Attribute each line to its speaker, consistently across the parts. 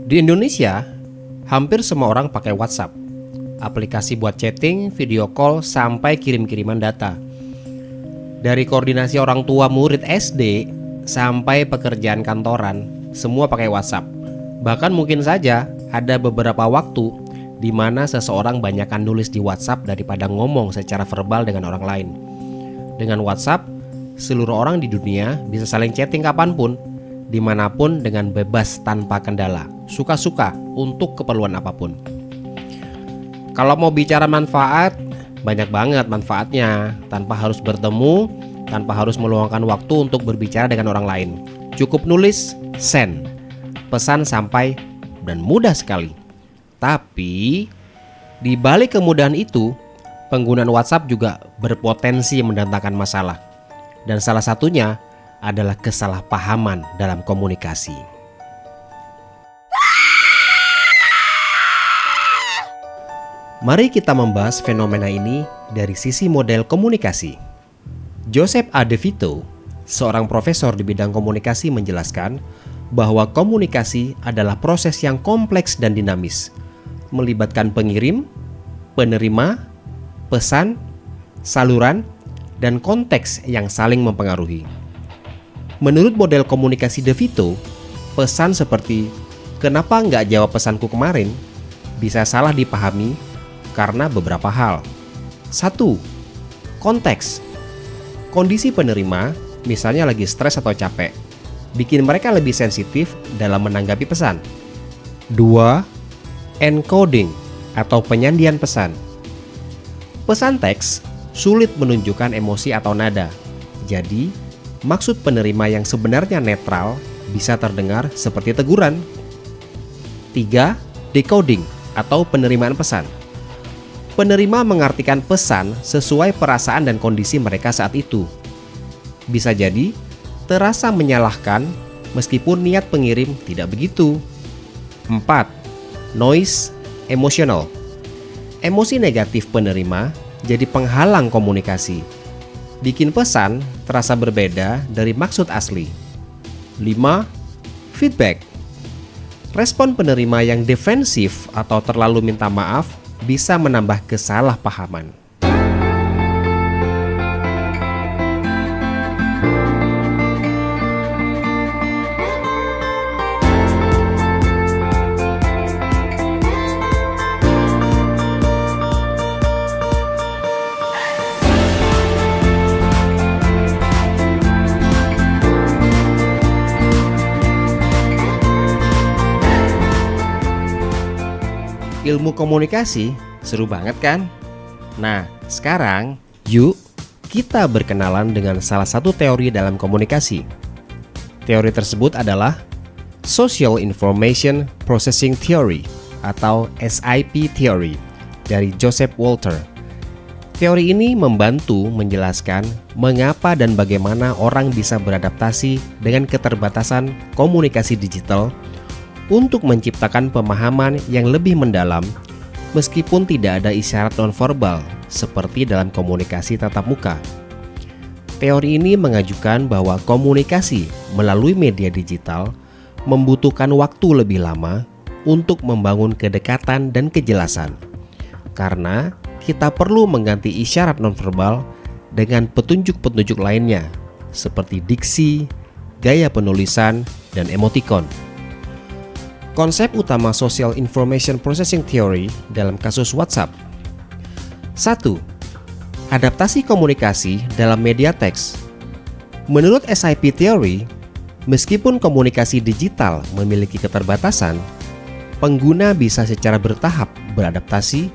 Speaker 1: Di Indonesia, hampir semua orang pakai WhatsApp. Aplikasi buat chatting, video call, sampai kirim-kiriman data. Dari koordinasi orang tua murid SD sampai pekerjaan kantoran, semua pakai WhatsApp. Bahkan mungkin saja ada beberapa waktu di mana seseorang banyakkan nulis di WhatsApp daripada ngomong secara verbal dengan orang lain. Dengan WhatsApp, seluruh orang di dunia bisa saling chatting kapanpun, dimanapun dengan bebas tanpa kendala, suka-suka untuk keperluan apapun. Kalau mau bicara manfaat, banyak banget manfaatnya. Tanpa harus bertemu, tanpa harus meluangkan waktu untuk berbicara dengan orang lain. Cukup nulis, send. Pesan sampai, dan mudah sekali. Tapi, di balik kemudahan itu, penggunaan WhatsApp juga berpotensi mendatangkan masalah. Dan salah satunya adalah kesalahpahaman dalam komunikasi. Mari kita membahas fenomena ini dari sisi model komunikasi. Joseph A. DeVito, seorang profesor di bidang komunikasi, menjelaskan bahwa komunikasi adalah proses yang kompleks dan dinamis, melibatkan pengirim, penerima, pesan, saluran, dan konteks yang saling mempengaruhi. Menurut model komunikasi DeVito, pesan seperti "kenapa nggak jawab pesanku kemarin?" bisa salah dipahami karena beberapa hal. 1. Konteks. Kondisi penerima, misalnya lagi stres atau capek, bikin mereka lebih sensitif dalam menanggapi pesan. 2. Encoding atau penyandian pesan. Pesan teks sulit menunjukkan emosi atau nada. Jadi, maksud penerima yang sebenarnya netral bisa terdengar seperti teguran. 3. Decoding atau penerimaan pesan. Penerima mengartikan pesan sesuai perasaan dan kondisi mereka saat itu. Bisa jadi terasa menyalahkan meskipun niat pengirim tidak begitu. 4. Noise emosional. Emosi negatif penerima jadi penghalang komunikasi. Bikin pesan terasa berbeda dari maksud asli. 5. Feedback. Respon penerima yang defensif atau terlalu minta maaf bisa menambah kesalahpahaman. Ilmu komunikasi seru banget kan? Nah, sekarang yuk kita berkenalan dengan salah satu teori dalam komunikasi. Teori tersebut adalah Social Information Processing Theory atau SIP Theory dari Joseph Walter. Teori ini membantu menjelaskan mengapa dan bagaimana orang bisa beradaptasi dengan keterbatasan komunikasi digital untuk menciptakan pemahaman yang lebih mendalam meskipun tidak ada isyarat nonverbal seperti dalam komunikasi tatap muka. Teori ini mengajukan bahwa komunikasi melalui media digital membutuhkan waktu lebih lama untuk membangun kedekatan dan kejelasan, karena kita perlu mengganti isyarat nonverbal dengan petunjuk-petunjuk lainnya seperti diksi, gaya penulisan, dan emotikon. Konsep utama Social Information Processing Theory dalam kasus WhatsApp. 1. Adaptasi komunikasi dalam media teks. Menurut SIP Theory, meskipun komunikasi digital memiliki keterbatasan, pengguna bisa secara bertahap beradaptasi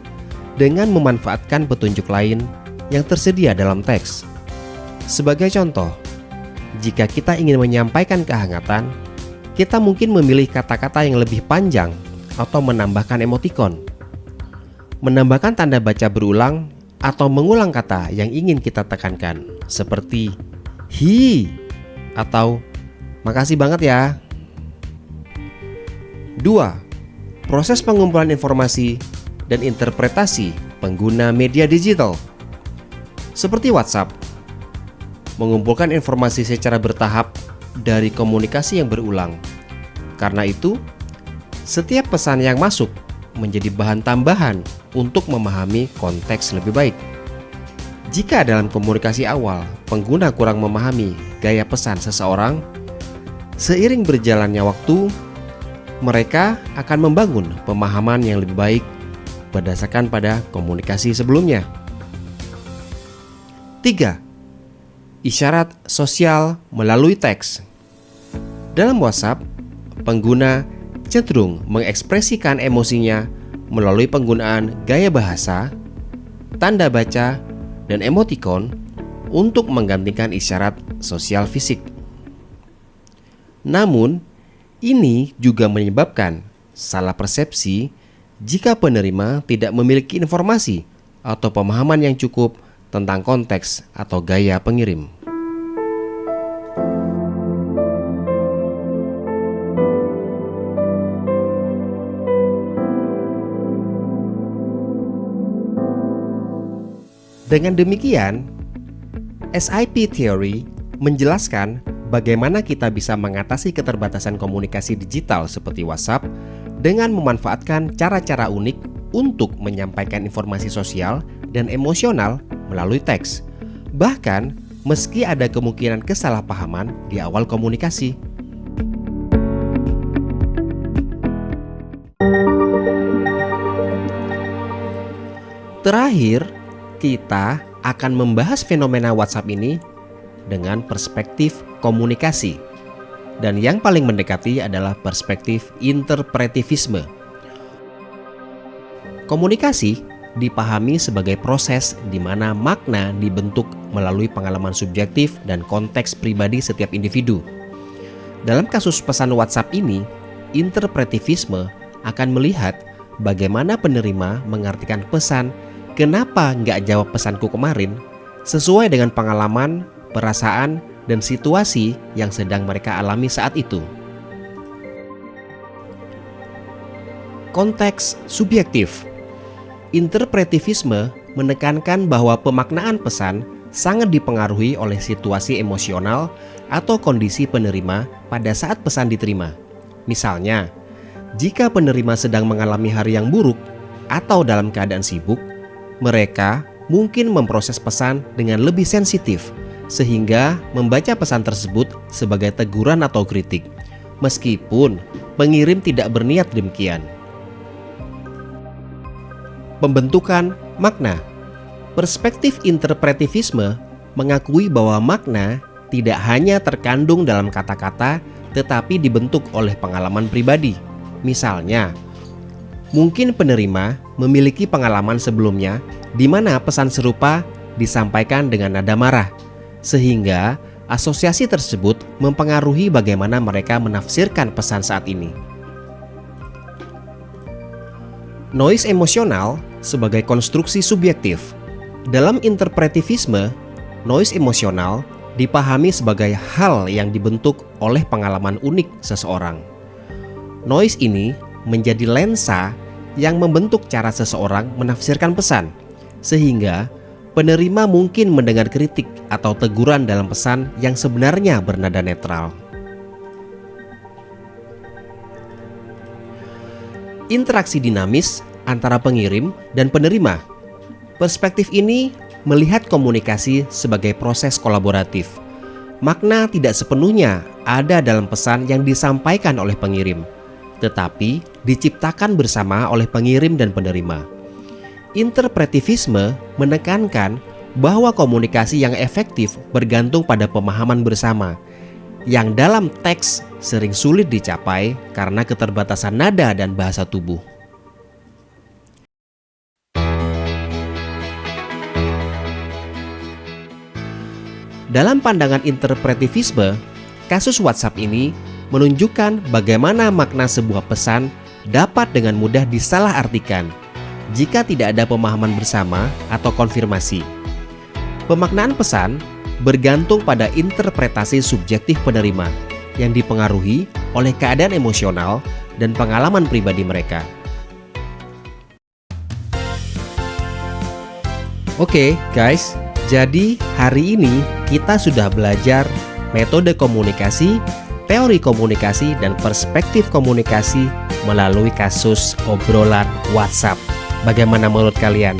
Speaker 1: dengan memanfaatkan petunjuk lain yang tersedia dalam teks. Sebagai contoh, jika kita ingin menyampaikan kehangatan, kita mungkin memilih kata-kata yang lebih panjang atau menambahkan emotikon, menambahkan tanda baca berulang atau mengulang kata yang ingin kita tekankan, seperti "hi" atau "makasih banget ya". 2. Proses pengumpulan informasi dan interpretasi pengguna media digital. Seperti WhatsApp, mengumpulkan informasi secara bertahap dari komunikasi yang berulang. Karena itu, Setiap pesan yang masuk menjadi bahan tambahan untuk memahami konteks lebih baik. Jika dalam komunikasi awal pengguna kurang memahami gaya pesan seseorang, seiring berjalannya waktu, mereka akan membangun pemahaman yang lebih baik berdasarkan pada komunikasi sebelumnya. 3. Isyarat sosial melalui teks. Dalam WhatsApp, pengguna cenderung mengekspresikan emosinya melalui penggunaan gaya bahasa, tanda baca, dan emoticon untuk menggantikan isyarat sosial fisik. Namun, ini juga menyebabkan salah persepsi jika penerima tidak memiliki informasi atau pemahaman yang cukup tentang konteks atau gaya pengirim. Dengan demikian, SIP Theory menjelaskan bagaimana kita bisa mengatasi keterbatasan komunikasi digital seperti WhatsApp dengan memanfaatkan cara-cara unik untuk menyampaikan informasi sosial dan emosional melalui teks. Bahkan, meski ada kemungkinan kesalahpahaman di awal komunikasi. Terakhir, kita akan membahas fenomena WhatsApp ini dengan perspektif komunikasi. Dan yang paling mendekati adalah perspektif interpretivisme. Komunikasi dipahami sebagai proses di mana makna dibentuk melalui pengalaman subjektif dan konteks pribadi setiap individu. Dalam kasus pesan WhatsApp ini, interpretivisme akan melihat bagaimana penerima mengartikan pesan "kenapa nggak jawab pesanku kemarin?" sesuai dengan pengalaman, perasaan, dan situasi yang sedang mereka alami saat itu. Konteks subjektif. Interpretivisme menekankan bahwa pemaknaan pesan sangat dipengaruhi oleh situasi emosional atau kondisi penerima pada saat pesan diterima. Misalnya, jika penerima sedang mengalami hari yang buruk atau dalam keadaan sibuk, mereka mungkin memproses pesan dengan lebih sensitif, sehingga membaca pesan tersebut sebagai teguran atau kritik, meskipun pengirim tidak berniat demikian. Pembentukan makna. Perspektif interpretivisme mengakui bahwa makna tidak hanya terkandung dalam kata-kata, tetapi dibentuk oleh pengalaman pribadi. Misalnya, mungkin penerima memiliki pengalaman sebelumnya di mana pesan serupa disampaikan dengan nada marah, sehingga asosiasi tersebut mempengaruhi bagaimana mereka menafsirkan pesan saat ini. Noise emosional sebagai konstruksi subjektif. Dalam interpretivisme, noise emosional dipahami sebagai hal yang dibentuk oleh pengalaman unik seseorang. Noise ini menjadi lensa yang membentuk cara seseorang menafsirkan pesan, sehingga penerima mungkin mendengar kritik atau teguran dalam pesan yang sebenarnya bernada netral. Interaksi dinamis antara pengirim dan penerima. Perspektif ini melihat komunikasi sebagai proses kolaboratif. Makna tidak sepenuhnya ada dalam pesan yang disampaikan oleh pengirim, tetapi diciptakan bersama oleh pengirim dan penerima. Interpretivisme menekankan bahwa komunikasi yang efektif bergantung pada pemahaman bersama, yang dalam teks sering sulit dicapai karena keterbatasan nada dan bahasa tubuh. Dalam pandangan interpretivisme, kasus WhatsApp ini menunjukkan bagaimana makna sebuah pesan dapat dengan mudah disalahartikan jika tidak ada pemahaman bersama atau konfirmasi. Pemaknaan pesan bergantung pada interpretasi subjektif penerima yang dipengaruhi oleh keadaan emosional dan pengalaman pribadi mereka. Oke, guys, jadi hari ini kita sudah belajar metode komunikasi, teori komunikasi, dan perspektif komunikasi melalui kasus obrolan WhatsApp. Bagaimana menurut kalian?